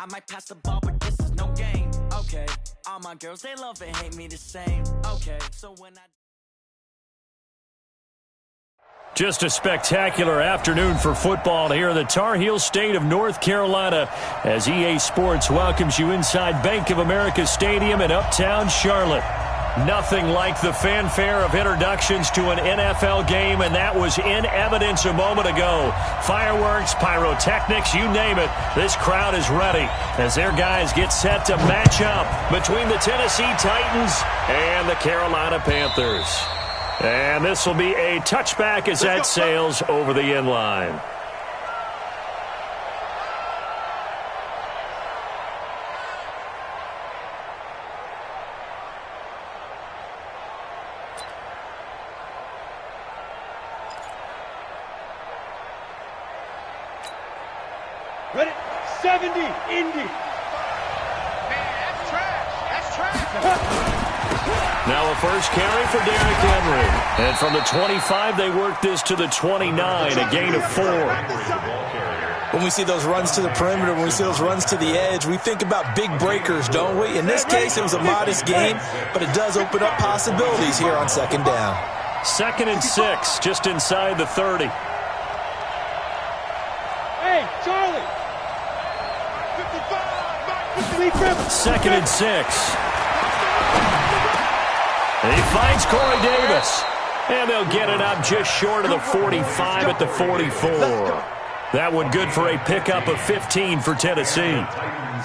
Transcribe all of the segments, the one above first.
I might pass the ball, but this is no game. Okay, all my girls, they love and hate me the same. Okay, so when I... Just a spectacular afternoon for football here in the Tar Heel state of North Carolina as EA Sports welcomes you inside Bank of America Stadium in uptown Charlotte. Nothing like the fanfare of introductions to an NFL game, and that was in evidence a moment ago. Fireworks, pyrotechnics, you name it. This crowd is ready as their guys get set to match up between the Tennessee Titans and the Carolina Panthers. And this will be a touchback as that sails over the end line. Ready? 70, Indy. Man, that's trash. That's trash. Now a first carry for Derrick Henry. And from the 25, they work this to the 29, a gain of 4. When we see those runs to the perimeter, when we see those runs to the edge, we think about big breakers, don't we? In this case, it was a modest gain, but it does open up possibilities here on second down. 2nd and 6, just inside the 30. Hey, Charlie. 2nd and 6. He finds Corey Davis. And they'll get it up just short of the 45 at the 44. That one good for a pickup of 15 for Tennessee.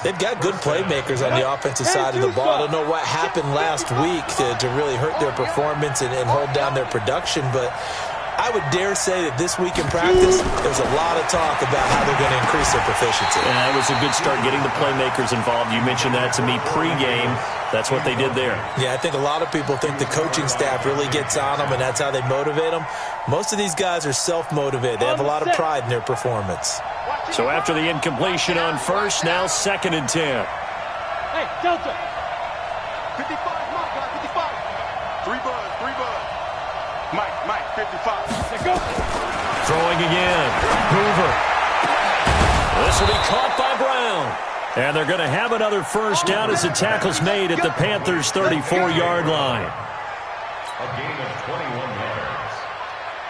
They've got good playmakers on the offensive side of the ball. I don't know what happened last week to really hurt their performance and hold down their production, but I would dare say that this week in practice, there's a lot of talk about how they're going to increase their proficiency. Yeah, it was a good start getting the playmakers involved. You mentioned that to me pregame. That's what they did there. Yeah, I think a lot of people think the coaching staff really gets on them, and that's how they motivate them. Most of these guys are self-motivated. They have a lot of pride in their performance. So after the incompletion on first, now 2nd and 10. Hey, Delta. 55, Mike, 55. 3 bud. Mike, 55. Let's go. Throwing again. Hoover. This will be caught by Brown. And they're going to have another first down as the tackle's made at the Panthers' 34-yard line. A gain of 21 yards.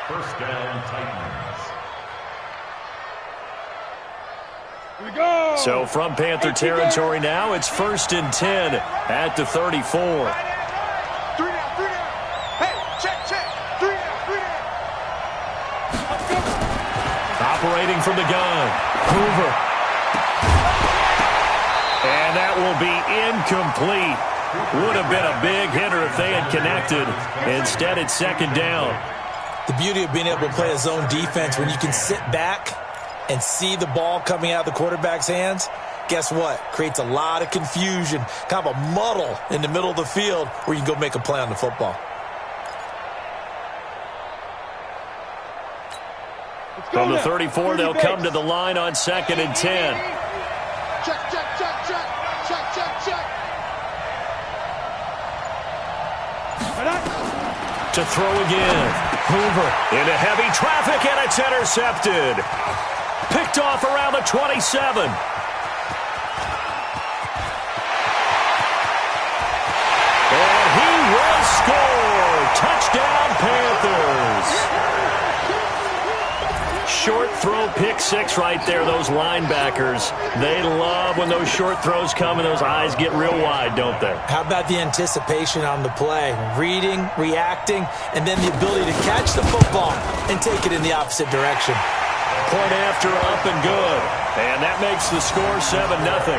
First down, Titans. Here we go. So from Panther territory now, it's 1st and 10 at the 34. 3 down. Hey, check. 3 down. Operating from the gun. Hoover. And that will be incomplete. Would have been a big hitter if they had connected. Instead, it's 2nd down. The beauty of being able to play a zone defense when you can sit back and see the ball coming out of the quarterback's hands, guess what? Creates a lot of confusion, kind of a muddle in the middle of the field where you can go make a play on the football. From the 34, they'll come to the line on 2nd and 10. Check. To throw again. Hoover into heavy traffic, and it's intercepted. Picked off around the 27. And he will score. Touchdown, Panthers. Short throw, pick 6 right there. Those linebackers, they love when those short throws come and those eyes get real wide, don't they? How about the anticipation on the play? Reading, reacting, and then the ability to catch the football and take it in the opposite direction. Point after, up and good. And that makes the score 7-0.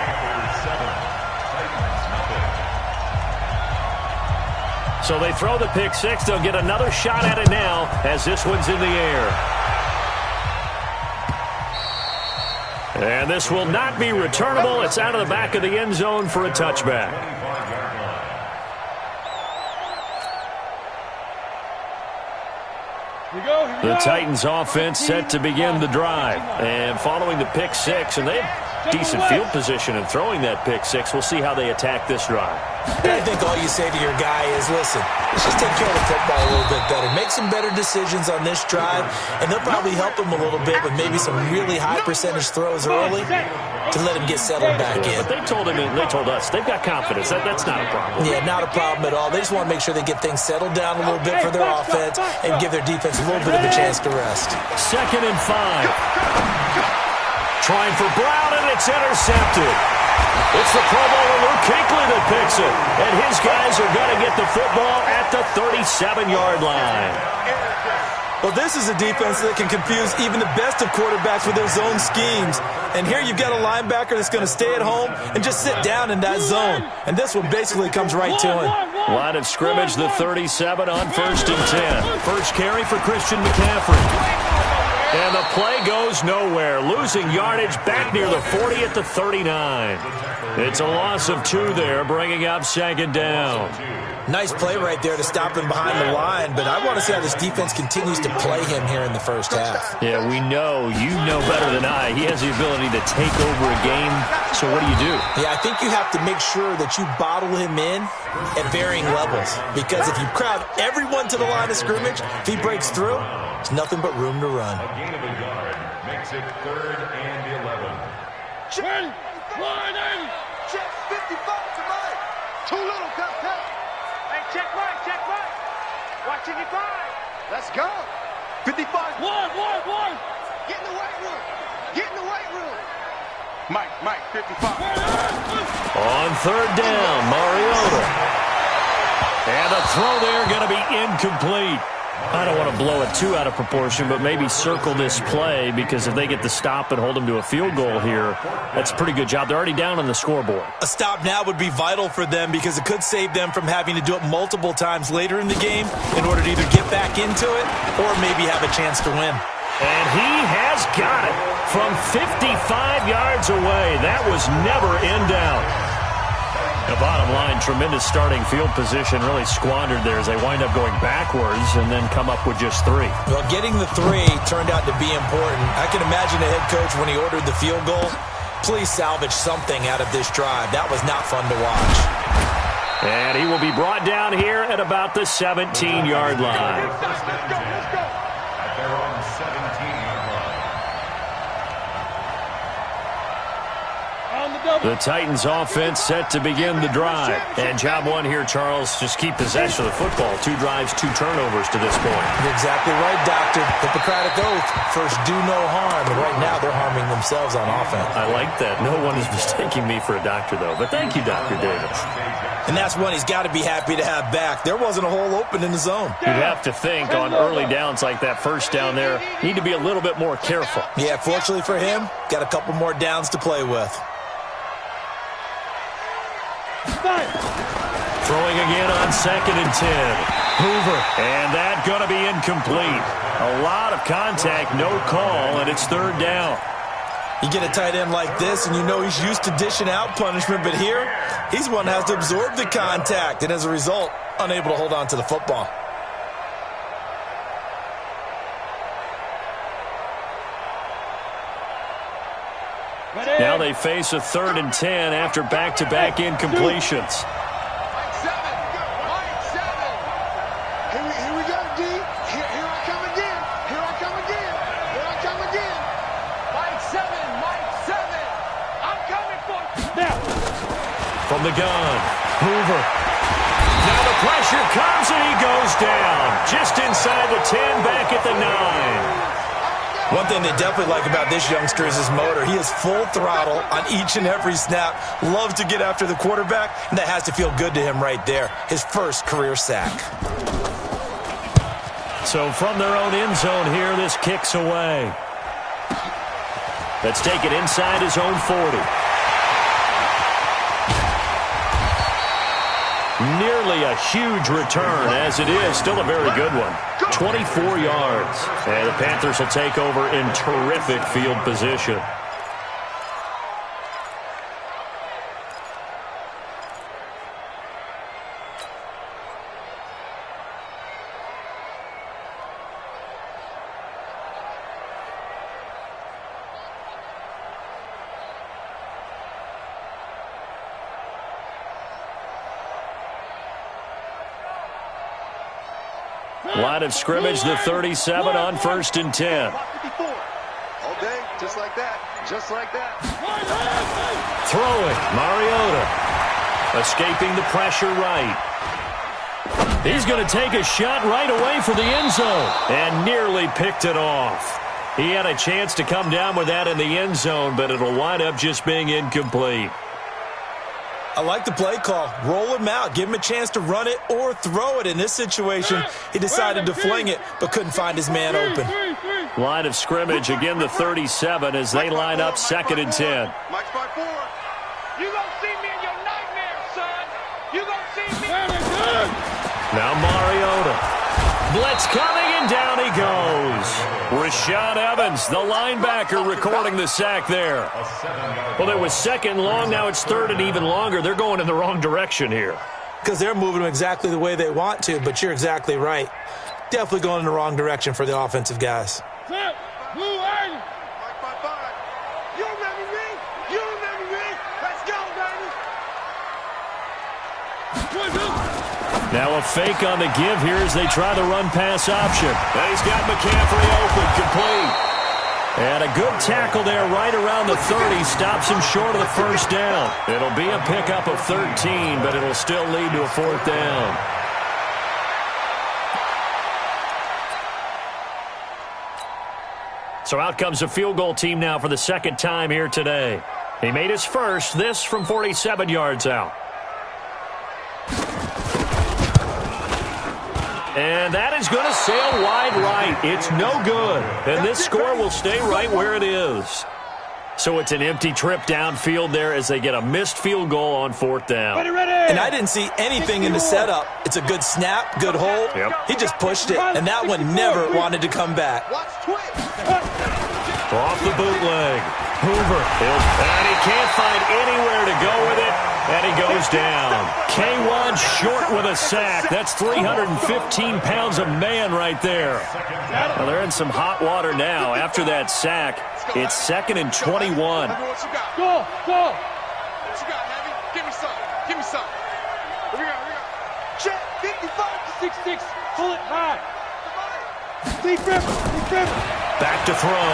So they throw the pick 6. They'll get another shot at it now as this one's in the air. And this will not be returnable. It's out of the back of the end zone for a touchback. The Titans offense set to begin the drive. And following the pick 6, and they've decent field position and throwing that pick six. We'll see how they attack this drive. I think all you say to your guy is, listen, let's just take care of the football a little bit better. Make some better decisions on this drive, and they'll probably help him a little bit with maybe some really high percentage throws early to let him get settled back in. But they told us they've got confidence. That's not a problem. Yeah, not a problem at all. They just want to make sure they get things settled down a little bit for their offense and give their defense a little bit of a chance to rest. 2nd and 5. Trying for Brown, and it's intercepted. It's the Pro Bowler Luke Kuechly that picks it. And his guys are going to get the football at the 37-yard line. Well, this is a defense that can confuse even the best of quarterbacks with their zone schemes. And here you've got a linebacker that's going to stay at home and just sit down in that zone. And this one basically comes right to him. Line of scrimmage, the 37 on 1st and 10. First carry for Christian McCaffrey. And the play goes nowhere, losing yardage back near the 40 at the 39. It's a loss of 2 there, bringing up 2nd down. Nice play right there to stop him behind the line, but I want to see how this defense continues to play him here in the first half. Yeah, you know better than I. He has the ability to take over a game, so what do you do? Yeah, I think you have to make sure that you bottle him in at varying levels, because if you crowd everyone to the line of scrimmage, if he breaks through, there's nothing but room to run. A gain of a yard makes it 3rd and 11. Check 55 tonight. Too little, Captain. Hey, check right. Watching your 5. Let's go. 55. One. Get in the weight room. Mike, 55. On 3rd down, Mariota. And the throw there going to be incomplete. I don't want to blow it too out of proportion, but maybe circle this play, because if they get the stop and hold them to a field goal here, that's a pretty good job. They're already down on the scoreboard. A stop now would be vital for them, because it could save them from having to do it multiple times later in the game in order to either get back into it or maybe have a chance to win. And he has got it from 55 yards away. That was never in doubt. The bottom line, tremendous starting field position, really squandered there as they wind up going backwards and then come up with just 3. Well, getting the 3 turned out to be important. I can imagine the head coach, when he ordered the field goal, please salvage something out of this drive. That was not fun to watch. And he will be brought down here at about the 17-yard line. Let's go. At their own 17-yard line. The Titans offense set to begin the drive. And job 1 here, Charles, just keep possession of the football. 2 drives, 2 turnovers to this point. You're exactly right, Doctor. Hippocratic oath. First, do no harm. And right now, they're harming themselves on offense. I like that. No one is mistaking me for a doctor, though. But thank you, Dr. Davis. And that's one he's got to be happy to have back. There wasn't a hole open in the zone. You'd have to think on early downs like that, first down there, need to be a little bit more careful. Yeah, fortunately for him, got a couple more downs to play with. Throwing again on 2nd and 10. Hoover. And that going to be incomplete. A lot of contact, no call, and it's 3rd down. You get a tight end like this, and you know he's used to dishing out punishment, but here, he's one that has to absorb the contact, and as a result, unable to hold on to the football. Now they face a 3rd and 10 after back-to-back incompletions. Mike 7. Here we go, D. Here I come again. Mike 7. I'm coming for you. Now. From the gun, Hoover. Now the pressure comes and he goes down. Just inside the 10, back at the 9. One thing they definitely like about this youngster is his motor. He is full throttle on each and every snap. Loves to get after the quarterback, and that has to feel good to him right there. His first career sack. So from their own end zone here, this kicks away. Let's take it inside his own 40. Nearly a huge return, as it is still a very good one. 24 yards. And the Panthers will take over in terrific field position. Line of scrimmage, the 37 on 1st and 10. All day, just like that. Just like that. Throwing, Mariota. Escaping the pressure right. He's going to take a shot right away for the end zone. And nearly picked it off. He had a chance to come down with that in the end zone, but it'll wind up just being incomplete. I like the play call. Roll him out. Give him a chance to run it or throw it. In this situation, he decided to fling it, but couldn't find his man open. Line of scrimmage, again the 37 as they line up 2nd and 10. Mike's by 4. You gonna see me in your nightmares, son. You gonna see me. Now Mariota. Blitz coming, and down he goes. Rashaan Evans, the linebacker, recording the sack there. Well, it was 2nd long. Now it's 3rd and even longer. They're going in the wrong direction here. Because they're moving them exactly the way they want to, but you're exactly right. Definitely going in the wrong direction for the offensive guys. Mike by 5. You remember me? You remember me? Let's go, baby. Now a fake on the give here as they try the run-pass option. And he's got McCaffrey open, complete. And a good tackle there right around the 30. Stops him short of the 1st down. It'll be a pickup of 13, but it'll still lead to a 4th down. So out comes a field goal team now for the 2nd time here today. He made his first, this from 47 yards out. And that is going to sail wide right. It's no good. And this score will stay right where it is. So it's an empty trip downfield there as they get a missed field goal on 4th down. And I didn't see anything in the setup. It's a good snap, good hold. Yep. He just pushed it, and that one never wanted to come back. Watch Twitch. Off the bootleg. Hoover. And he can't find anywhere to go with it. And he goes down. K1 short with a sack. That's 315 pounds of man right there. Well, they're in some hot water now. After that sack, it's 2nd and 21. Go. What you got, Heavy? Give me some. Give me some. Here we go. Check. 55. 6-6. Pull it high. Deep river. Back to throw.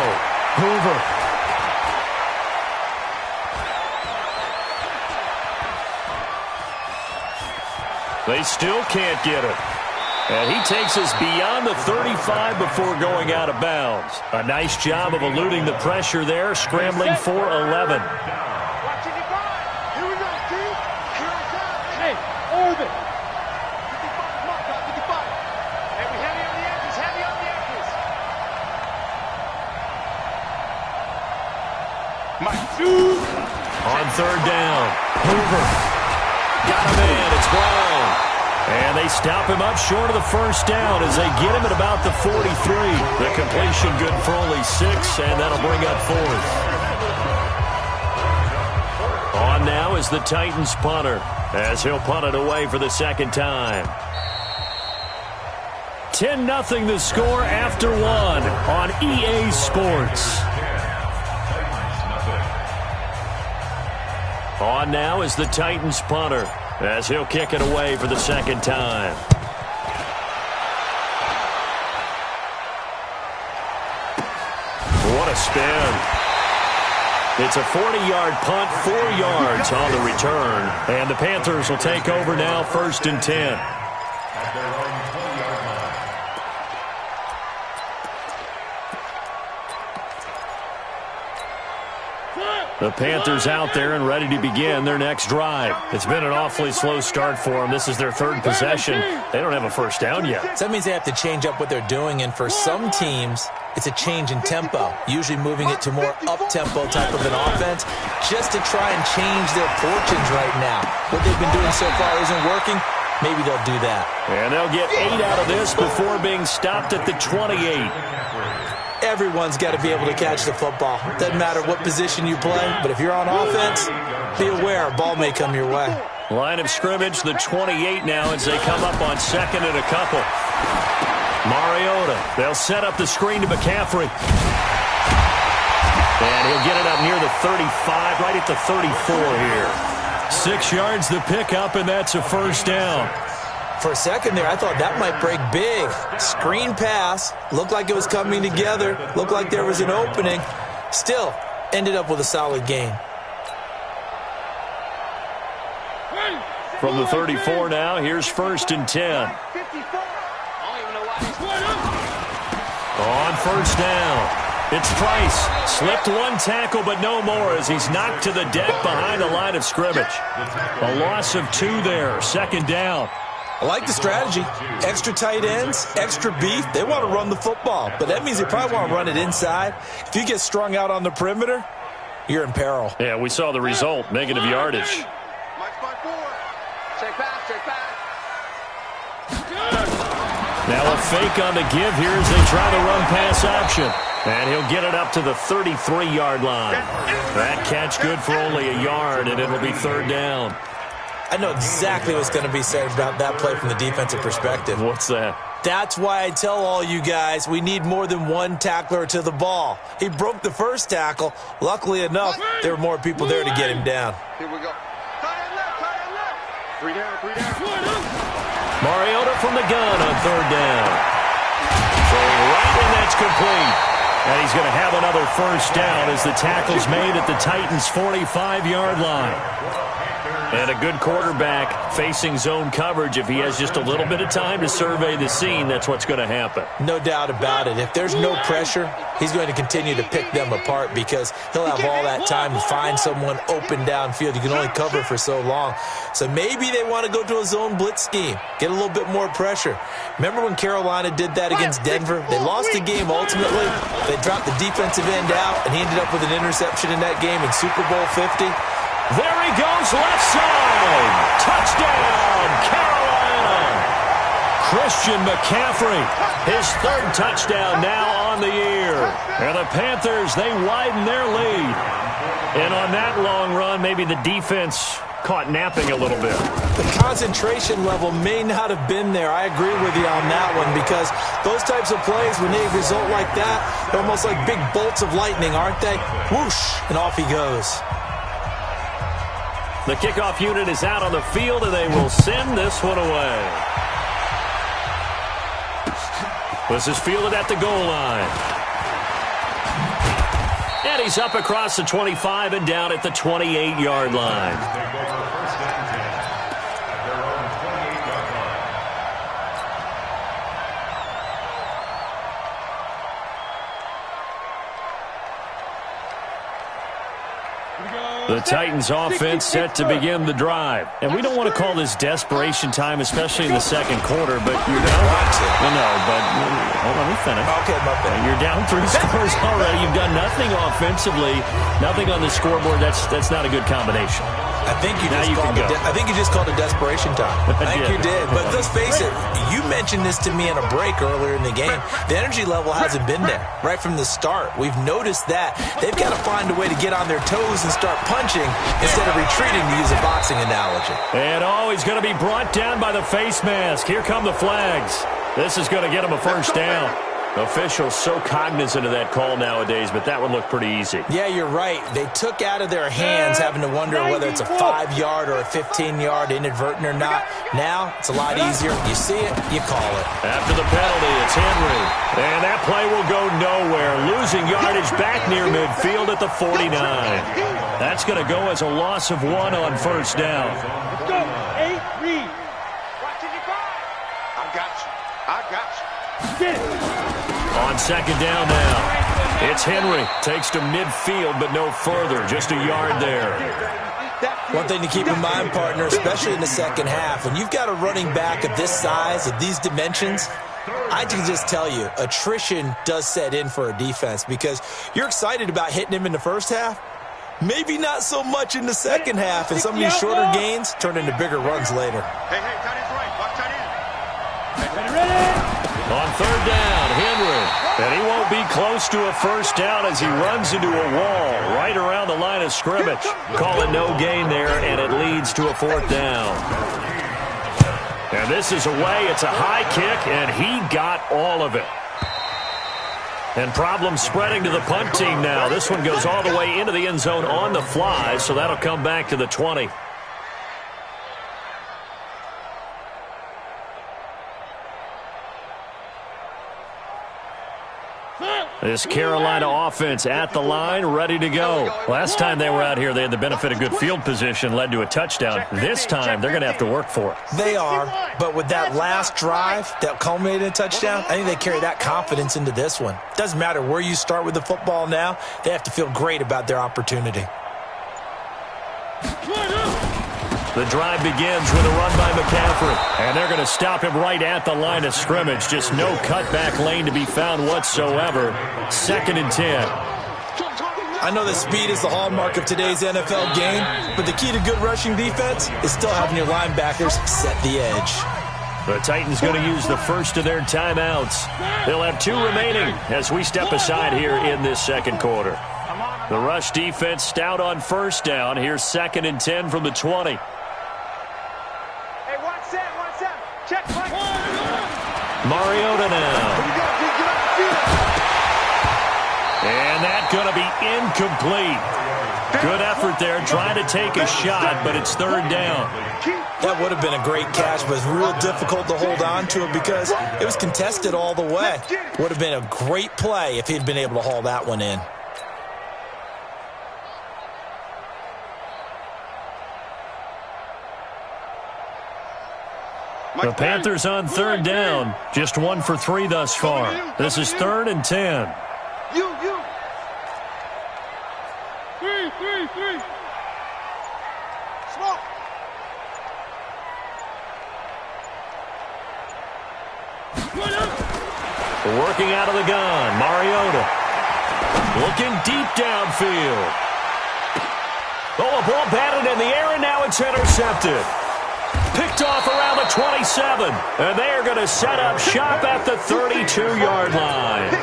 Hoover. They still can't get it. And he takes us beyond the 35 before going out of bounds. A nice job of eluding the pressure there, scrambling for 11. Watching you grind. Here we go, team. Here it comes. Hey, orbit. 55. Mark out 55. Hey, we heavy on the edges. Heavy on the edges. Mike. On 3rd down, Hoover. Got him in. It's blown. And they stop him up short of the 1st down as they get him at about the 43. The completion good for only 6, and that'll bring up 4th. On now is the Titans punter as he'll punt it away for the 2nd time. 10-0 the score after 1 on EA Sports. On now is the Titans punter as he'll kick it away for the 2nd time. What a spin. It's a 40-yard punt, 4 yards on the return. And the Panthers will take over now, 1st and 10. The Panthers out there and ready to begin their next drive. It's been an awfully slow start for them. This is their 3rd possession. They don't have a 1st down yet. So that means they have to change up what they're doing, and for some teams, it's a change in tempo, usually moving it to more up-tempo type of an offense just to try and change their fortunes right now. What they've been doing so far isn't working. Maybe they'll do that. And they'll get 8 out of this before being stopped at the 28. Everyone's got to be able to catch the football. Doesn't matter what position you play, but if you're on offense, be aware a ball may come your way. Line of scrimmage, the 28 now as they come up on 2nd and a couple. Mariota, they'll set up the screen to McCaffrey. And he'll get it up near the 35, right at the 34 here. 6 yards the pickup, and that's a 1st down. For a second there, I thought that might break big. Screen pass. Looked like it was coming together. Looked like there was an opening. Still, ended up with a solid gain. From the 34 now, here's 1st and 10. On 1st down. It's Price. Slipped one tackle, but no more as he's knocked to the deck behind the line of scrimmage. A loss of 2 there. 2nd down. I like the strategy. Extra tight ends, extra beef. They want to run the football, but that means they probably want to run it inside. If you get strung out on the perimeter, you're in peril. Yeah, we saw the result. Negative yardage. Check back. Now a fake on the give here as they try the run-pass option. And he'll get it up to the 33-yard line. That catch good for only a yard, and it'll be 3rd down. I know exactly what's going to be said about that play from the defensive perspective. What's that? That's why I tell all you guys we need more than one tackler to the ball. He broke the first tackle. Luckily enough, there were more people there to get him down. Here we go. Tight end left. 3 down. Mariota from the gun on 3rd down. Throwing right, and that's complete. And he's going to have another 1st down as the tackle's made at the Titans' 45-yard line. And a good quarterback facing zone coverage. If he has just a little bit of time to survey the scene, that's what's going to happen. No doubt about it. If there's no pressure, he's going to continue to pick them apart because he'll have all that time to find someone open downfield. You can only cover for so long. So maybe they want to go to a zone blitz scheme, get a little bit more pressure. Remember when Carolina did that against Denver? They lost the game ultimately. They dropped the defensive end out, and he ended up with an interception in that game in Super Bowl 50. There he goes, left side. Touchdown, Carolina. Christian McCaffrey, his 3rd touchdown now on the year. And the Panthers, they widen their lead. And on that long run, maybe the defense caught napping a little bit. The concentration level may not have been there. I agree with you on that one because those types of plays, when they result like that, they're almost like big bolts of lightning, aren't they? Whoosh, and off he goes. The kickoff unit is out on the field, and they will send this one away. This is fielded at the goal line. And he's up across the 25 and down at the 28-yard line. The Titans offense set to begin the drive. And we don't want to call this desperation time, especially in the 2nd quarter, but you're down. Well, no, but let me finish. Okay, my bad. You're down 3 scores already. You've done nothing offensively, nothing on the scoreboard. That's not a good combination. I think you just called it desperation time. I think you did. But let's face it, you mentioned this to me in a break earlier in the game. The energy level hasn't been there right from the start. We've noticed that. They've got to find a way to get on their toes and start punching instead of retreating, to use a boxing analogy. And he's going to be brought down by the face mask. Here come the flags. This is going to get him a 1st down. Officials so cognizant of that call nowadays, but that one looked pretty easy. Yeah, you're right. They took out of their hands having to wonder whether it's a 5-yard or a 15-yard inadvertent or not. Now, it's a lot easier. You see it, you call it. After the penalty, it's Henry. And that play will go nowhere. Losing yardage back near midfield at the 49. That's going to go as a loss of 1 on 1st down. Let's go. 8, read. Watch it, I got you. Get it. On 2nd down now, it's Henry. Takes to midfield, but no further. Just a yard there. One thing to keep in mind, partner, especially in the 2nd half, when you've got a running back of this size, of these dimensions, I can just tell you, attrition does set in for a defense because you're excited about hitting him in the 1st half. Maybe not so much in the 2nd half, and some of these shorter gains turn into bigger runs later. Hey, tight end's right. Watch tight end. Ready? On 3rd down, Henry. And he won't be close to a 1st down as he runs into a wall right around the line of scrimmage. Call it no gain there, and it leads to a 4th down. And this is away. It's a high kick, and he got all of it. And problems spreading to the punt team now. This one goes all the way into the end zone on the fly, so that'll come back to the 20. This Carolina offense at the line, ready to go. Last time they were out here, they had the benefit of good field position, led to a touchdown. This time, they're going to have to work for it. They are, but with that last drive that culminated in a touchdown, I think they carry that confidence into this one. Doesn't matter where you start with the football now, they have to feel great about their opportunity. The drive begins with a run by McCaffrey, and they're going to stop him right at the line of scrimmage. Just no cutback lane to be found whatsoever. 2nd and 10. I know that speed is the hallmark of today's NFL game, but the key to good rushing defense is still having your linebackers set the edge. The Titans going to use the first of their timeouts. They'll have 2 remaining as we step aside here in this second quarter. The rush defense stout on first down. Here's 2nd and 10 from the 20. Check, Mike. Mariota now. And that's going to be incomplete. Good effort there, trying to take a shot, but it's 3rd down. That would have been a great catch, but it's real difficult to hold on to it because it was contested all the way. Would have been a great play if he'd been able to haul that one in. The Panthers on 3rd down. Just 1 for 3 thus far. This is 3rd and 10. You. 3. Smoke. Working out of the gun. Mariota. Looking deep downfield. Oh, a ball batted in the air, and now it's intercepted. Picked off around the 27, and they are going to set up shop at the 32-yard line.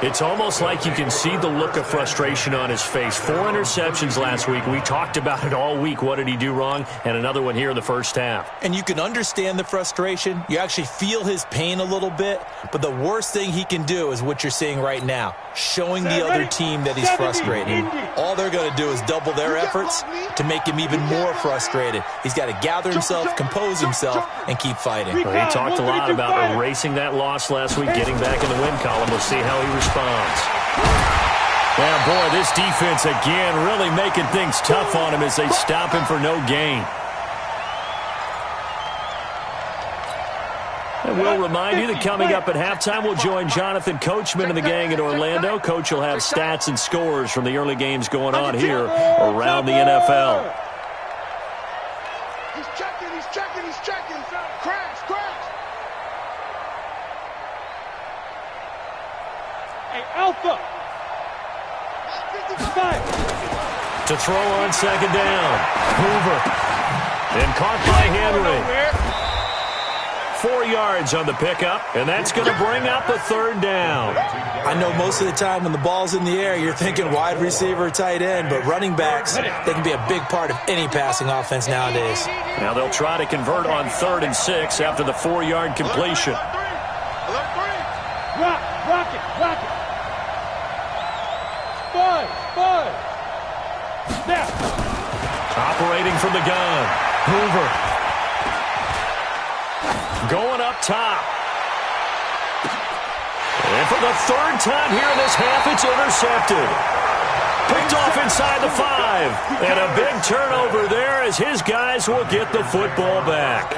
It's almost like you can see the look of frustration on his face. 4 interceptions last week. We talked about it all week. What did he do wrong? And another one here in the first half. And you can understand the frustration. You actually feel his pain a little bit. But the worst thing he can do is what you're seeing right now, showing the other team that he's frustrated. All they're going to do is double their efforts to make him even more frustrated. He's got to gather himself, compose himself, and keep fighting. Well, he talked a lot about erasing that loss last week, getting back in the win column. We'll see how he responds. Yeah, boy, this defense again really making things tough on him as they stop him for no gain. And we'll remind you that coming up at halftime, we'll join Jonathan Coachman and the gang in Orlando. Coach will have stats and scores from the early games going on here around the NFL. He's checking. Crash. Hey, Alpha. To throw on 2nd down. Hoover. And caught by Henry. 4 yards on the pickup, and that's going to bring up a 3rd down. I know most of the time when the ball's in the air, you're thinking wide receiver, tight end, but running backs, they can be a big part of any passing offense nowadays. Now they'll try to convert on 3rd and 6 after the 4-yard completion. Rock it. 5. Snap. Operating from the gun. Hoover. Going up top. And for the 3rd time here in this half, it's intercepted. Picked off inside the 5. And a big turnover there as his guys will get the football back.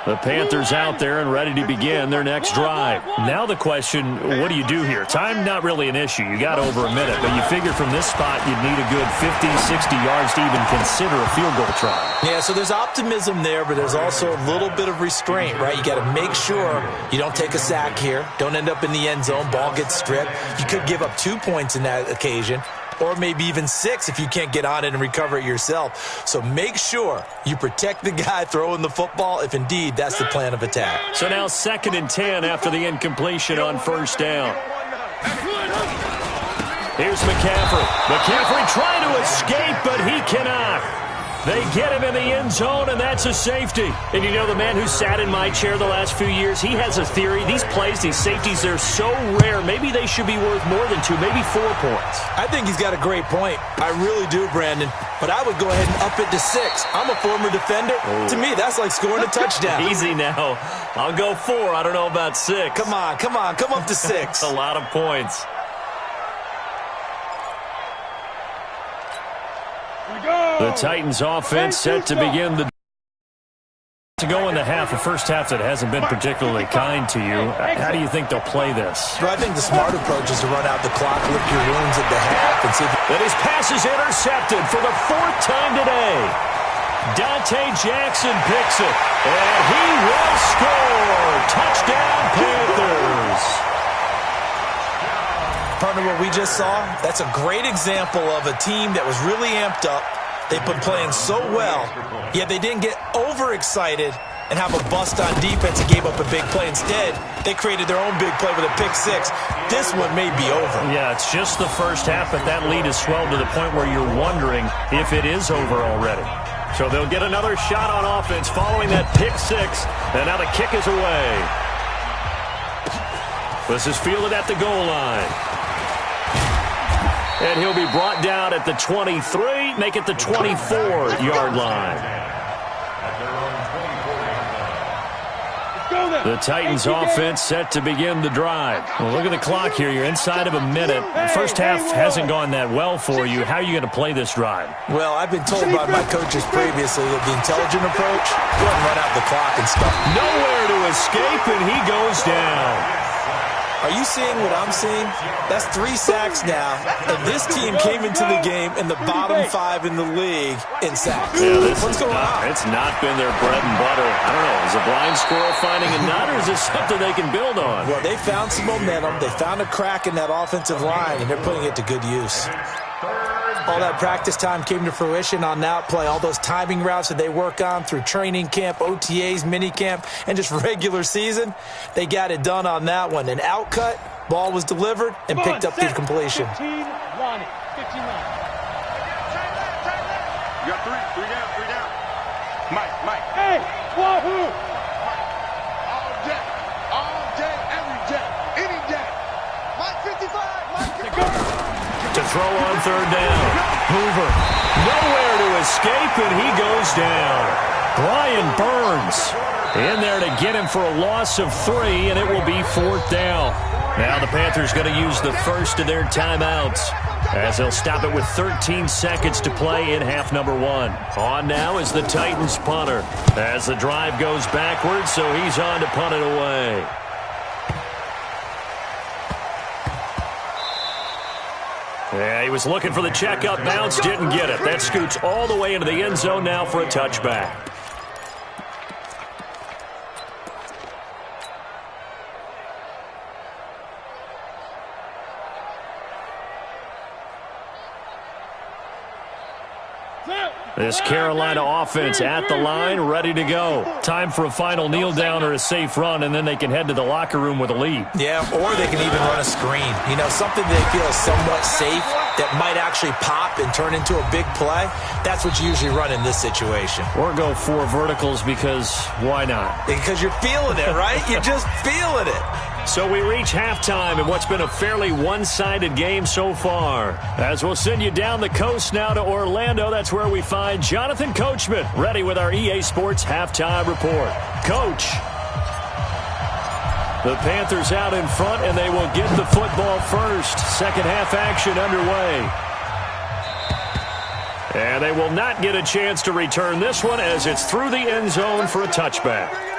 The Panthers out there and ready to begin their next drive. Now the question, what do you do here? Time not really an issue. You got over a minute, but you figure from this spot you'd need a good 50, 60 yards to even consider a field goal try. Yeah, so there's optimism there, but there's also a little bit of restraint, right? You got to make sure you don't take a sack here. Don't end up in the end zone. Ball gets stripped. You could give up 2 points in that occasion, or maybe even 6 if you can't get on it and recover it yourself. So make sure you protect the guy throwing the football if indeed that's the plan of attack. So now 2nd and 10 after the incompletion on 1st down. Here's McCaffrey. McCaffrey trying to escape, but he cannot. They get him in the end zone, and that's a safety. And you know, the man who sat in my chair the last few years, he has a theory. These plays, these safeties, they're so rare. Maybe they should be worth more than 2, maybe 4 points. I think he's got a great point. I really do, Brandon. But I would go ahead and up it to 6. I'm a former defender. To me, that's like scoring a touchdown. Easy now. I'll go 4. I don't know about 6. Come on. Come up to 6. A lot of points. The Titans offense set to begin the to go in the half, a first half that hasn't been particularly kind to you. How do you think they'll play this? Well, I think the smart approach is to run out the clock, lick your wounds at the half, and see if... And his pass is intercepted for the 4th time today. Dante Jackson picks it, and he will score. Touchdown, Panthers. Partner, what we just saw, that's a great example of a team that was really amped up. They've been playing so well, yet they didn't get overexcited and have a bust on defense and gave up a big play. Instead, they created their own big play with a pick 6. This one may be over. Yeah, it's just the first half, but that lead has swelled to the point where you're wondering if it is over already. So they'll get another shot on offense following that pick 6, and now the kick is away. This is fielded at the goal line. And he'll be brought down at the 23, make it the 24-yard line. The Titans offense set to begin the drive. Well, look at the clock here. You're inside of a minute. The first half hasn't gone that well for you. How are you going to play this drive? Well, I've been told by my coaches previously that the intelligent approach, go ahead and run out the clock and stuff. Nowhere to escape, and he goes down. Are you seeing what I'm seeing? That's 3 sacks now, and this team came into the game in the bottom 5 in the league in sacks. Yeah, what's going on? It's not been their bread and butter. I don't know. Is a blind squirrel finding a nut, or is this something they can build on? Well, they found some momentum. They found a crack in that offensive line, and they're putting it to good use. All that practice time came to fruition on that play. All those timing routes that they work on through training camp, OTAs, minicamp, and just regular season, they got it done on that one. An outcut, ball was delivered, and picked up the completion. 15, Lonnie. 15, Lonnie. You got 3 down. Mike. Hey, wahoo! All day, every day, any day. Mike 55, To throw on 3rd down. Hoover, nowhere to escape, and he goes down. Brian Burns in there to get him for a loss of 3, and it will be 4th down. Now the Panthers going to use the first of their timeouts as they'll stop it with 13 seconds to play in half number 1. On now is the Titans punter as the drive goes backwards, so he's on to punt it away. Yeah, he was looking for the checkup bounce, didn't get it. That scoots all the way into the end zone now for a touchback. This Carolina offense at the line, ready to go. Time for a final kneel down or a safe run, and then they can head to the locker room with a lead. Yeah, or they can even run a screen. You know, something they feel is somewhat safe that might actually pop and turn into a big play. That's what you usually run in this situation. Or go 4 verticals because why not? Because you're feeling it, right? You're just feeling it. So we reach halftime in what's been a fairly one-sided game so far. As we'll send you down the coast now to Orlando, that's where we find Jonathan Coachman, ready with our EA Sports Halftime Report. Coach. The Panthers out in front, and they will get the football first. Second half action underway. And they will not get a chance to return this one as it's through the end zone for a touchback.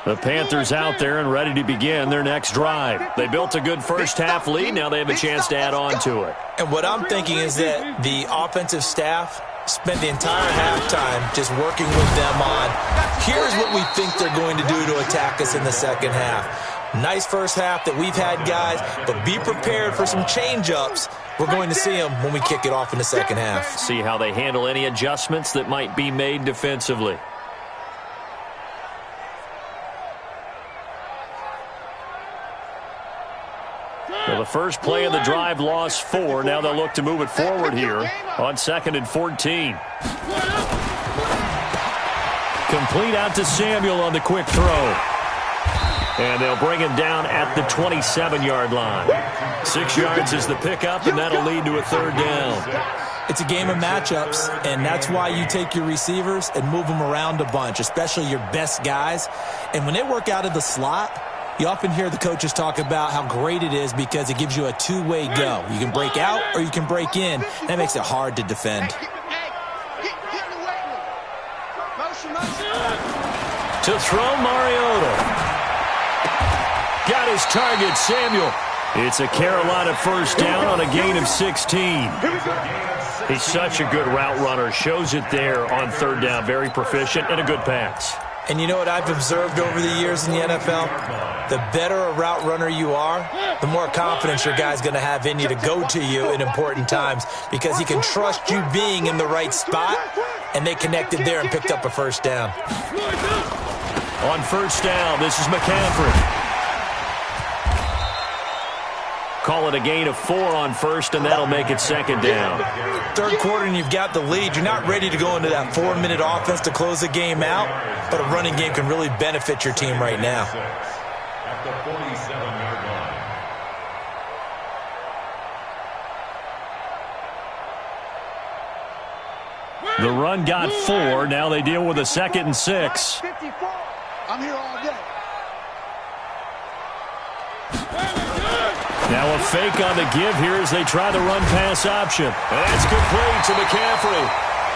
The Panthers out there and ready to begin their next drive. They built a good first half lead. Now they have a chance to add on to it. And what I'm thinking is that the offensive staff spent the entire halftime just working with them on, here's what we think they're going to do to attack us in the second half. Nice first half that we've had, guys, but be prepared for some change-ups. We're going to see them when we kick it off in the second half. See how they handle any adjustments that might be made defensively. The first play of the drive lost 4. Now they'll look to move it forward here on 2nd and 14. Complete out to Samuel on the quick throw. And they'll bring him down at the 27-yard line. 6 yards is the pickup, and that'll lead to a 3rd down. It's a game of matchups, and that's why you take your receivers and move them around a bunch, especially your best guys. And when they work out of the slot, you often hear the coaches talk about how great it is because it gives you a two-way go. You can break out or you can break in. That makes it hard to defend. To throw, Mariota. Got his target, Samuel. It's a Carolina 1st down on a gain of 16. He's such a good route runner. Shows it there on 3rd down. Very proficient and a good pass. And you know what I've observed over the years in the NFL? The better a route runner you are, the more confidence your guy's going to have in you to go to you in important times because he can trust you being in the right spot, and they connected there and picked up a 1st down. On 1st down, this is McCaffrey. Call it a gain of 4 on 1st, and that'll make it 2nd down. 3rd quarter, and you've got the lead. You're not ready to go into that 4-minute offense to close the game out, but a running game can really benefit your team right now. At the 47-yard line. The run got 4. Now they deal with a 2nd and 6. I'm here all day. Now a fake on the give here as they try the run-pass option. And that's complete to McCaffrey.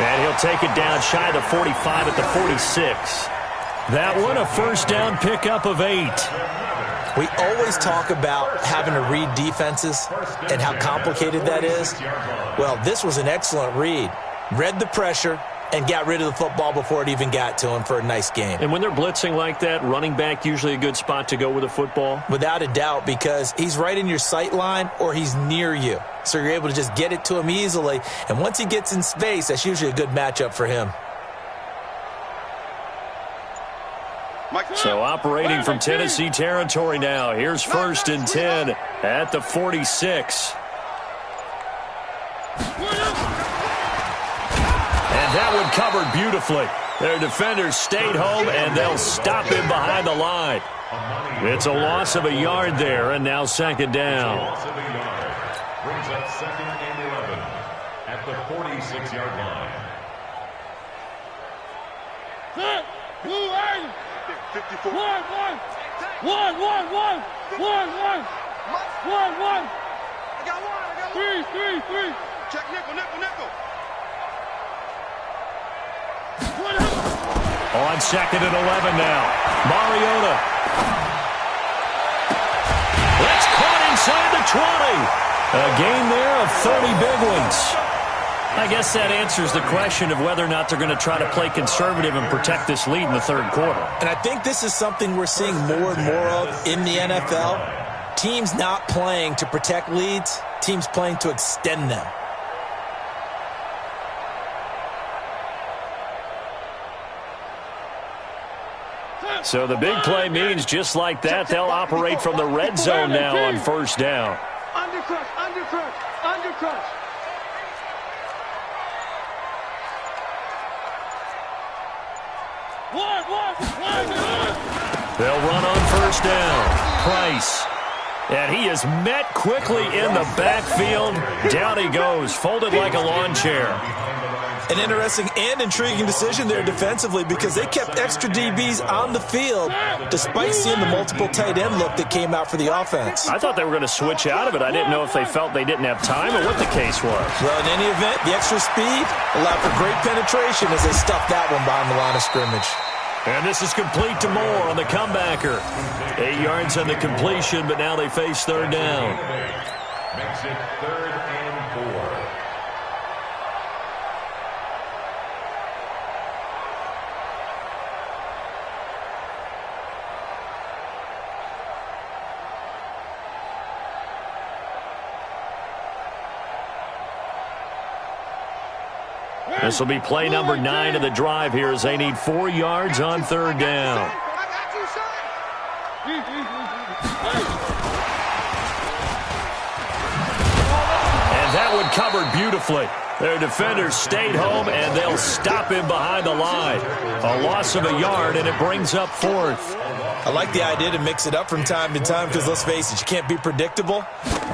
And he'll take it down shy of the 45 at the 46. That one a 1st down pickup of 8. We always talk about having to read defenses and how complicated that is. Well, this was an excellent read. Read the pressure and got rid of the football before it even got to him for a nice game. And when they're blitzing like that, running back usually a good spot to go with the football? Without a doubt, because he's right in your sight line or he's near you. So you're able to just get it to him easily. And once he gets in space, that's usually a good matchup for him. So operating from Tennessee territory now. Here's 1st and 10 at the 46. And that one covered beautifully. Their defenders stayed home, and they'll stop him behind the line. It's a loss of a yard there, and now 2nd down. Loss of a yard. Brings up 2nd and 11 at the 46-yard line. 54. One. I got one. Three. Check nickel. On 2nd and 11 now. Mariota. That's caught inside the 20. A gain there of 30 big ones. I guess that answers the question of whether or not they're going to try to play conservative and protect this lead in the 3rd quarter. And I think this is something we're seeing more and more of in the NFL. Teams not playing to protect leads, teams playing to extend them. So the big play means just like that, they'll operate from the red zone now on 1st down. Undercrush. They'll run on 1st down. Price. And he is met quickly in the backfield. Down he goes, folded like a lawn chair. An interesting and intriguing decision there defensively because they kept extra DBs on the field despite seeing the multiple tight end look that came out for the offense. I thought they were going to switch out of it. I didn't know if they felt they didn't have time or what the case was. Well, in any event, the extra speed allowed for great penetration as they stuffed that one behind the line of scrimmage. And this is complete to Moore on the comebacker. 8 yards on the completion, but now they face 3rd down. Makes it 3rd and 4. This will be play number 9 of the drive here as they need 4 yards on 3rd down. covered beautifully. Their defenders stayed home, and they'll stop him behind the line. A loss of a yard, and it brings up fourth. I like the idea to mix it up from time to time because, let's face it, you can't be predictable.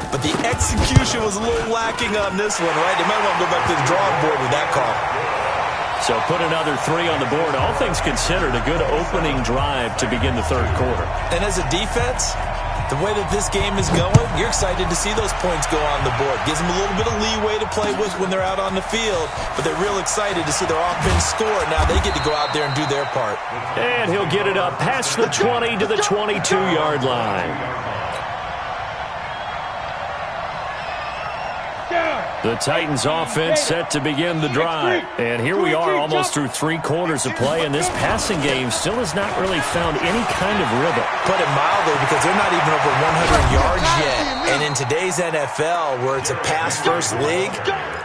But the execution was a little lacking on this one, right? They might want to go back to the drawing board with that call. So put another 3 on the board. All things considered, a good opening drive to begin the third quarter. And as a defense, the way that this game is going, you're excited to see those points go on the board. Gives them a little bit of leeway to play with when they're out on the field, but they're real excited to see their offense score. Now they get to go out there and do their part. And he'll get it up past the 20 to the 22-yard line. The Titans offense set to begin the drive. And here we are almost through 3 quarters of play, and this passing game still has not really found any kind of rhythm. Put it mildly, because they're not even over 100 yards yet. And in today's NFL, where it's a pass-first league,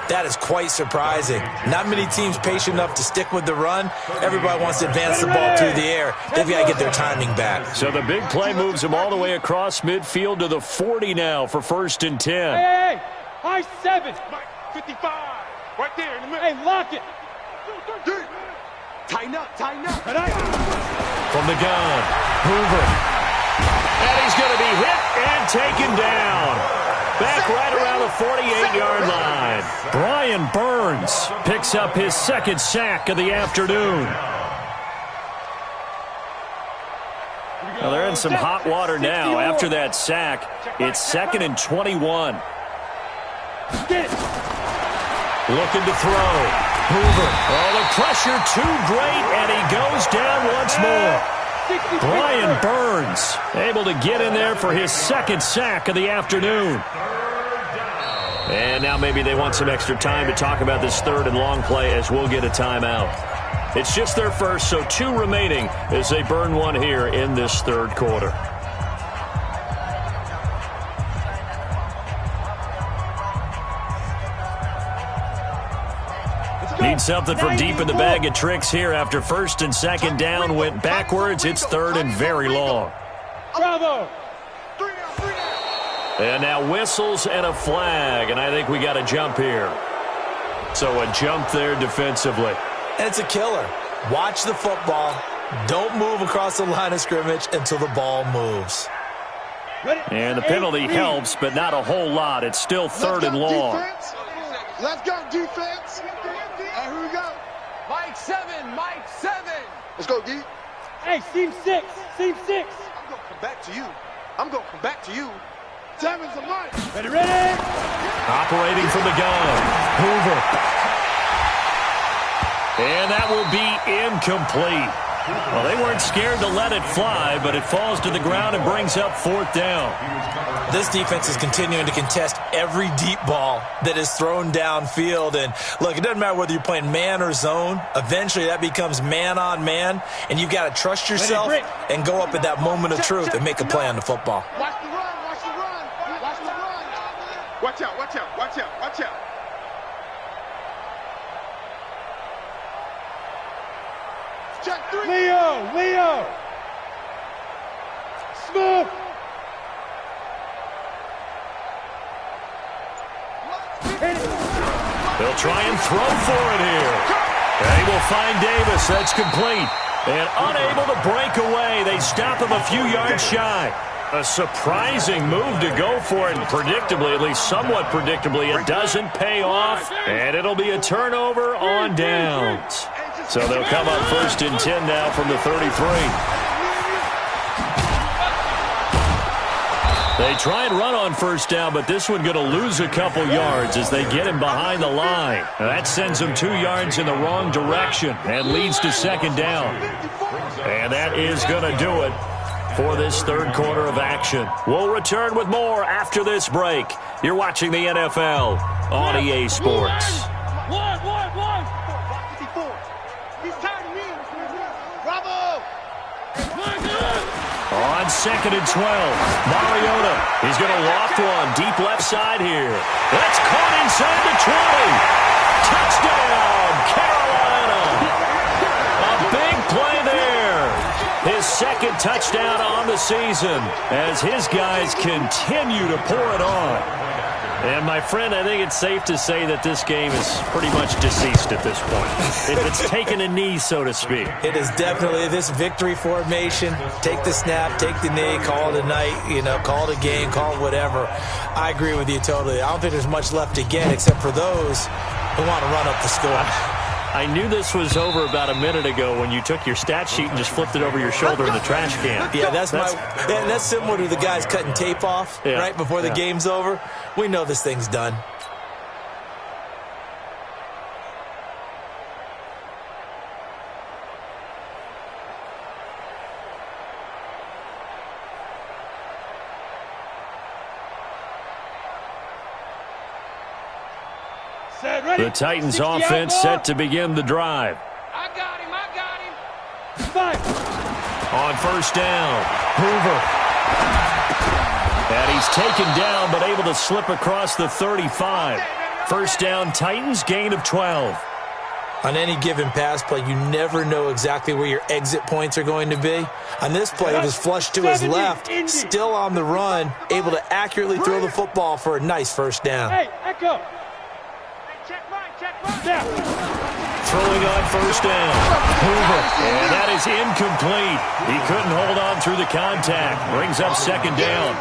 that is quite surprising. Not many teams patient enough to stick with the run. Everybody wants to advance the ball through the air. They've got to get their timing back. So the big play moves them all the way across midfield to the 40 now for 1st and 10. Hey! High 7. 55. Right there in the middle. Hey, lock it. Tighten up, tighten up. From the gun, Hoover. And he's going to be hit and taken down. Back right around the 48-yard line. Brian Burns picks up his 2nd sack of the afternoon. Well, they're in some hot water now. After that sack, it's 2nd and 21. Looking to throw. Hoover. Oh, the pressure too great, and he goes down once more. Brian Burns able to get in there for his 2nd sack of the afternoon. And now maybe they want some extra time to talk about this 3rd and long play, as we'll get a timeout. It's just their first, so 2 remaining as they burn one here in this 3rd quarter. Need something from deep in the bag of tricks here after 1st and 2nd down went backwards. It's 3rd and very long. Bravo! And now whistles and a flag, and I think we got a jump here. So a jump there defensively. And it's a killer. Watch the football. Don't move across the line of scrimmage until the ball moves. And the penalty helps, but not a whole lot. It's still 3rd and long. Let's go, defense. And here we go. Mike 7. Let's go, D. Hey, seam 6. I'm going to come back to you. 7's a Mike. Ready? Operating from the gun. Hoover. And that will be incomplete. Well, they weren't scared to let it fly, but it falls to the ground and brings up 4th down. This defense is continuing to contest every deep ball that is thrown downfield. And, look, it doesn't matter whether you're playing man or zone. Eventually, that becomes man-on-man, and you've got to trust yourself and go up at that moment of truth and make a play on the football. Watch the run. Watch out. Check 3. Leo. Smooth. They'll try and throw for it here. And he will find Davis. That's complete. And unable to break away. They stop him a few yards shy. A surprising move to go for it. And predictably, at least somewhat predictably, it doesn't pay off. And it'll be a turnover on downs. So they'll come up 1st and 10 now from the 33. They try and run on 1st down, but this one going to lose a couple yards as they get him behind the line. Now that sends them 2 yards in the wrong direction and leads to 2nd down. And that is going to do it for this 3rd quarter of action. We'll return with more after this break. You're watching the NFL on EA Sports. One. On 2nd and 12, Mariota. He's going to loft one deep left side here. That's caught inside the 20. Touchdown, Carolina. A big play there. His 2nd touchdown on the season as his guys continue to pour it on. And, my friend, I think it's safe to say that this game is pretty much deceased at this point. It's taken a knee, so to speak. It is definitely this victory formation. Take the snap, take the knee, call it a night, call it a game, call it whatever. I agree with you totally. I don't think there's much left to get except for those who want to run up the score. I knew this was over about a minute ago when you took your stat sheet and just flipped it over your shoulder in the trash can. Yeah, that's similar to the guys cutting tape off right before the game's over. We know this thing's done. The Titans offense set to begin the drive. I got him. Fight. On first down, Hoover. And he's taken down but able to slip across the 35. First down, Titans, gain of 12. On any given pass play, you never know exactly where your exit points are going to be. On this play, it was flushed to his left, still on the run, able to accurately throw the football for a nice first down. Hey, Echo. Throwing on first down, Hoover, and that is incomplete. He couldn't hold on through the contact. Brings up second down.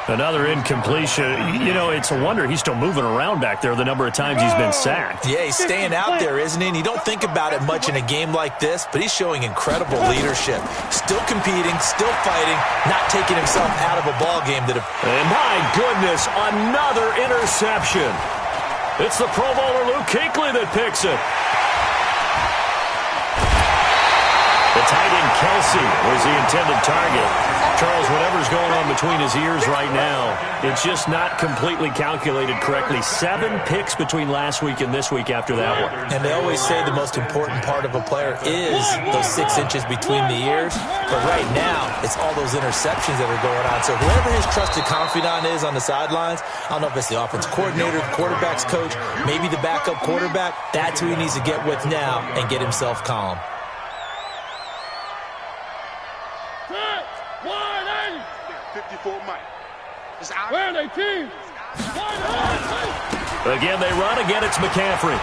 Another incompletion. It's a wonder he's still moving around back there the number of times he's been sacked. Yeah, he's staying out there, isn't he? And you don't think about it much in a game like this, but he's showing incredible leadership. Still competing, still fighting, not taking himself out of a ball game. And my goodness, another interception. It's the Pro Bowler Luke Kuechly that picks it. The tight end Kelsey was the intended target. Charles, whatever's going on between his ears right now, it's just not completely calculated correctly. 7 picks between last week and this week after that one. And they always say the most important part of a player is those 6 inches between the ears. But right now, it's all those interceptions that are going on. So whoever his trusted confidant is on the sidelines, I don't know if it's the offense coordinator, the quarterback's coach, maybe the backup quarterback, that's who he needs to get with now and get himself calm. 54 Mike. Where are they, team? Again, they run. Again, it's McCaffrey.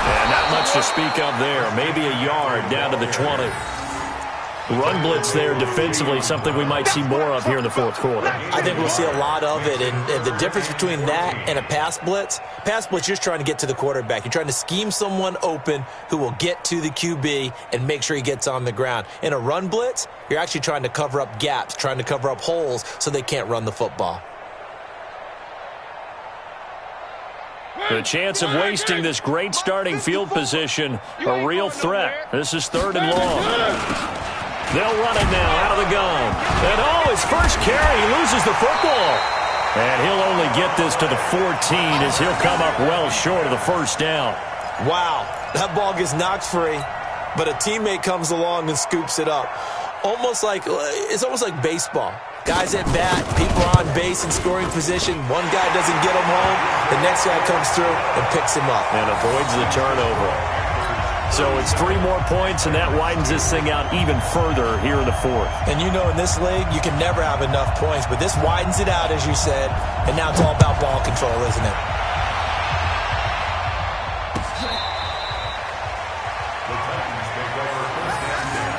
And not much to speak of there. Maybe a yard down to the 20. Run blitz there defensively, something we might see more of here in the fourth quarter. I think we'll see a lot of it, and the difference between that and a pass blitz, you're just trying to get to the quarterback. You're trying to scheme someone open who will get to the QB and make sure he gets on the ground. In a run blitz, you're actually trying to cover up gaps, trying to cover up holes so they can't run the football. The chance of wasting this great starting field position, a real threat. This is 3rd and long. They'll run it now out of the gun. And his first carry, he loses the football. And he'll only get this to the 14 as he'll come up well short of the first down. Wow, that ball gets knocked free, but a teammate comes along and scoops it up. It's almost like baseball. Guys at bat, people are on base in scoring position. One guy doesn't get him home. The next guy comes through and picks him up. And avoids the turnover. So it's 3 more points, and that widens this thing out even further here in the 4th. And in this league, you can never have enough points, but this widens it out, as you said, and now it's all about ball control, isn't it? The Titans take over first and 10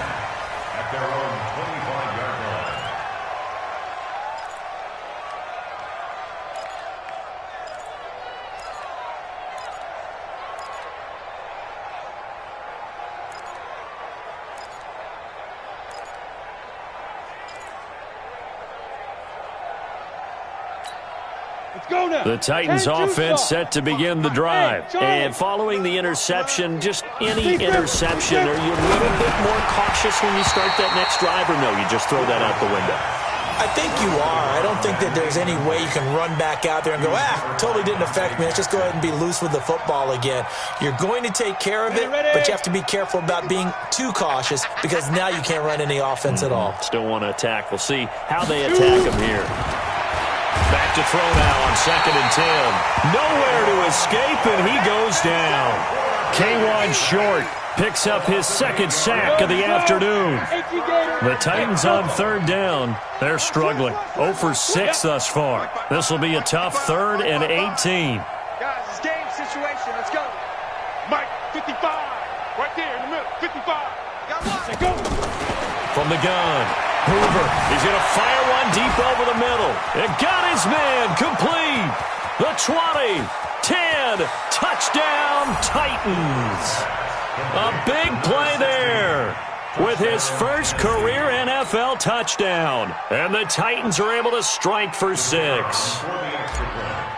at their own 25-yard line. The Titans offense set to begin the drive. And following the interception, just any interception, are you a little bit more cautious when you start that next drive, or no, you just throw that out the window? I think you are. I don't think that there's any way you can run back out there and go, totally didn't affect me. Let's just go ahead and be loose with the football again. You're going to take care of it, but you have to be careful about being too cautious because now you can't run any offense at all. Still want to attack. We'll see how they attack him here. Back to throw now on 2nd and 10. Nowhere to escape, and he goes down. K1 short. picks up his second sack of the afternoon. The Titans on third down. They're struggling. 0 for 6 thus far. This will be a tough 3rd and 18. Guys, it's game situation. Let's go. Mike, 55. Right there in the middle. 55. Got one. Say go. From the gun, Hoover. He's going to fire one deep over the middle. It got his man complete. The 20, 10, touchdown Titans. A big play there with his first career NFL touchdown. And the Titans are able to strike for 6.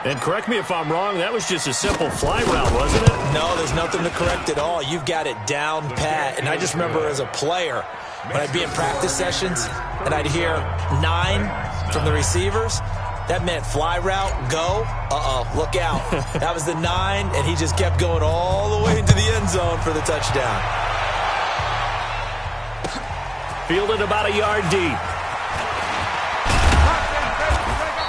And correct me if I'm wrong, that was just a simple fly route, wasn't it? No, there's nothing to correct at all. You've got it down pat. And I just remember as a player, when I'd be in practice sessions and I'd hear 9 from the receivers, that meant fly route, go, look out. That was the 9, and he just kept going all the way into the end zone for the touchdown. Fielded about a yard deep.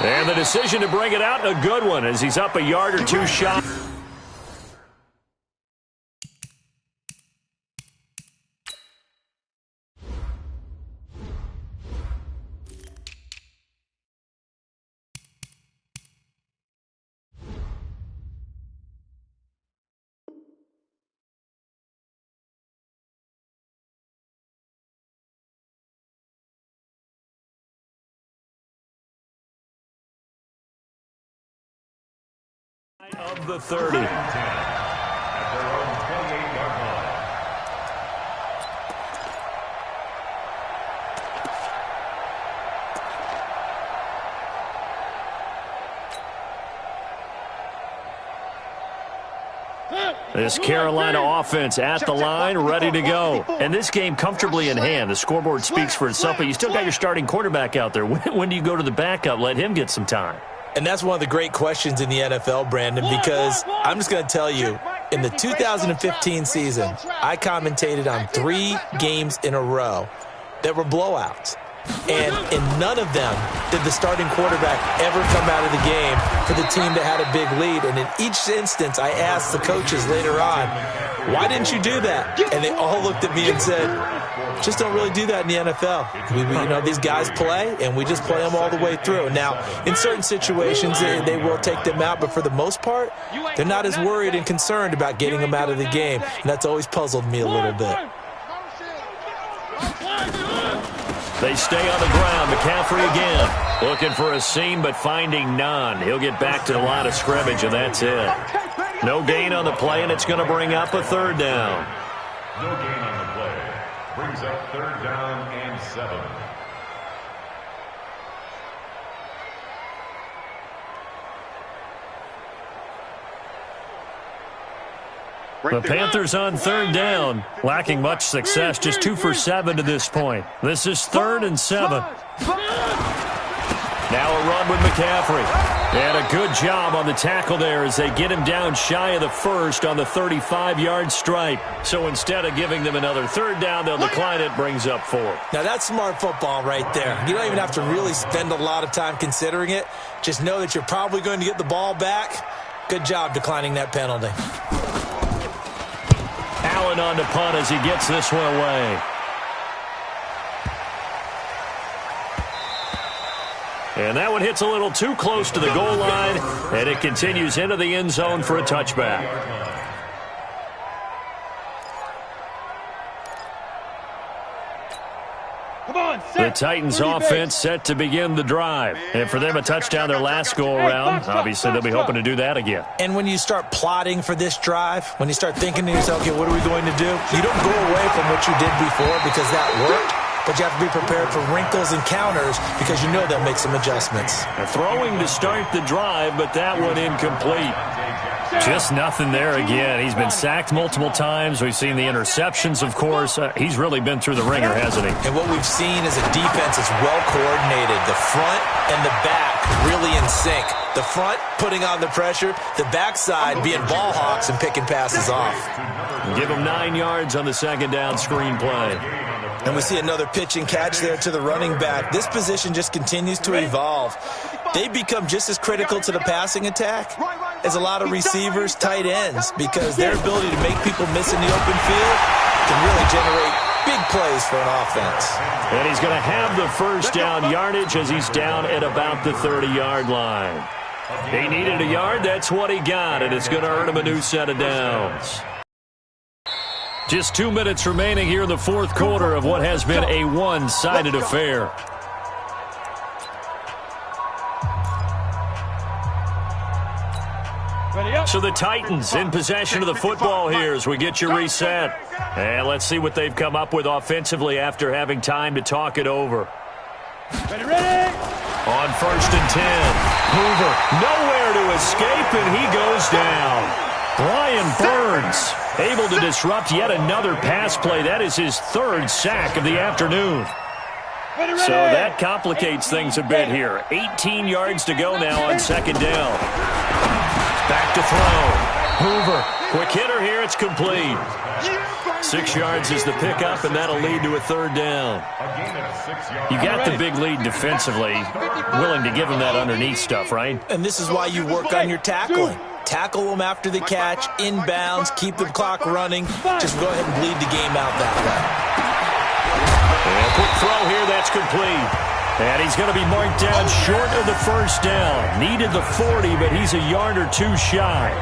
And the decision to bring it out, a good one, as he's up a yard or 2 shot. Of the 30. At their own 28-yard line. This Carolina offense at the line, ready to go. And this game comfortably in hand. The scoreboard speaks for itself, but you still got your starting quarterback out there. When do you go to the backup? Let him get some time. And that's one of the great questions in the NFL, Brandon, because I'm just going to tell you, in the 2015 season, I commentated on 3 games in a row that were blowouts. And in none of them did the starting quarterback ever come out of the game for the team that had a big lead. And in each instance, I asked the coaches later on, why didn't you do that? And they all looked at me and said, just don't really do that in the NFL. These guys play, and we just play them all the way through. Now, in certain situations, they will take them out, but for the most part, they're not as worried and concerned about getting them out of the game. And that's always puzzled me a little bit. They stay on the ground. McCaffrey again. Looking for a seam, but finding none. He'll get back to the line of scrimmage, and that's it. No gain on the play, and it's going to bring up a 3rd down. No gain on the play. Brings up 3rd down and 7. The Panthers on 3rd down, lacking much success, just 2 for 7 to this point. This is 3rd and 7. Now a run with McCaffrey. And a good job on the tackle there as they get him down shy of the first on the 35-yard stripe. So instead of giving them another 3rd down, they'll decline it, brings up 4. Now that's smart football right there. You don't even have to really spend a lot of time considering it. Just know that you're probably going to get the ball back. Good job declining that penalty. Allen on to punt as he gets this one away. And that one hits a little too close to the goal line, and it continues into the end zone for a touchback. The Titans offense set to begin the drive. And for them, a touchdown their last go-around. Obviously, they'll be hoping to do that again. And when you start plotting for this drive, when you start thinking to yourself, okay, what are we going to do? You don't go away from what you did before because that worked, but you have to be prepared for wrinkles and counters because you know they'll make some adjustments. They're throwing to start the drive, but that one incomplete. Just nothing there again. He's been sacked multiple times. We've seen the interceptions, of course. He's really been through the ringer, hasn't he? And what we've seen is a defense that's well coordinated. The front and the back really in sync. The front putting on the pressure, the backside being ball hawks and picking passes off. Give him 9 yards on the 2nd down screen play. And we see another pitch and catch there to the running back. This position just continues to evolve. They become just as critical to the passing attack is a lot of receivers, tight ends, because their ability to make people miss in the open field can really generate big plays for an offense. And he's going to have the first down yardage as he's down at about the 30-yard line. He needed a yard. That's what he got, and it's going to earn him a new set of downs. Just 2 minutes remaining here in the fourth quarter of what has been a one-sided affair. So the Titans in possession of the football here as we get you reset. And let's see what they've come up with offensively after having time to talk it over. Ready? On 1st and 10, Hoover nowhere to escape, and he goes down. Brian Burns able to disrupt yet another pass play. That is his third sack of the afternoon. So that complicates things a bit here. 18 yards to go now on second down. Back to throw. Hoover, quick hitter here. It's complete. 6 yards is the pickup, and that'll lead to a third down. You got the big lead defensively. Willing to give him that underneath stuff, right? And this is why you work on your tackling. Tackle them after the catch, inbounds, keep the clock running. Just go ahead and bleed the game out that way. And a quick throw here, that's complete. And he's going to be marked down short of the first down. Needed the 40, but he's a yard or two shy.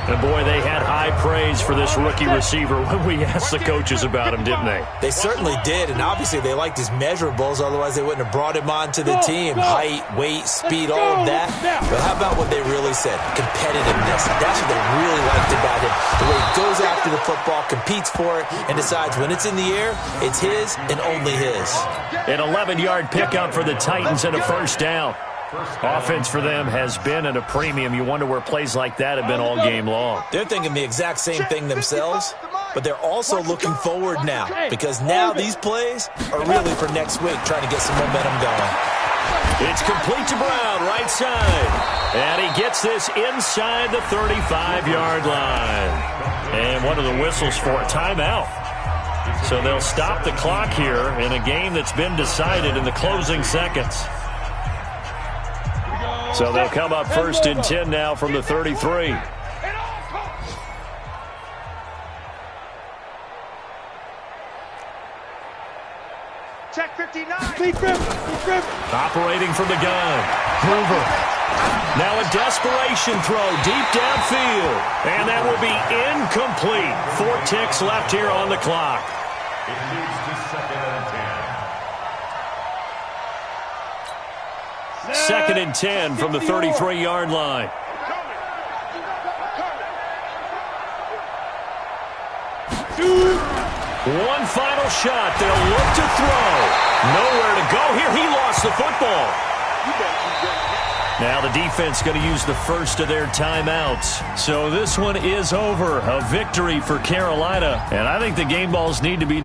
And, boy, they had high praise for this rookie receiver when we asked the coaches about him, didn't they? They certainly did, and obviously they liked his measurables. Otherwise, they wouldn't have brought him onto the team. Height, weight, speed, all of that. But how about what they really said? Competitiveness. That's what they really liked about him. The way he goes after the football, competes for it, and decides when it's in the air, it's his and only his. An 11-yard pickup for the Titans and a first down. Offense for them has been at a premium. You wonder where plays like that have been all game long. They're thinking the exact same thing themselves, but they're also looking forward now because now these plays are really for next week, trying to get some momentum going. It's complete to Brown, right side. And he gets this inside the 35-yard line. And one of the whistles for a timeout. So they'll stop the clock here in a game that's been decided in the closing seconds. So they'll come up 1st and 10 now from the 33. Check 59. Operating from the gun. Hoover. Now a desperation throw deep downfield. And that will be incomplete. 4 ticks left here on the clock. It moves to 2nd and 10. 2nd and 10 from the 33-yard line. One final shot. They'll look to throw. Nowhere to go here. He lost the football. Now the defense going to use the first of their timeouts. So this one is over. A victory for Carolina. And I think the game balls need to be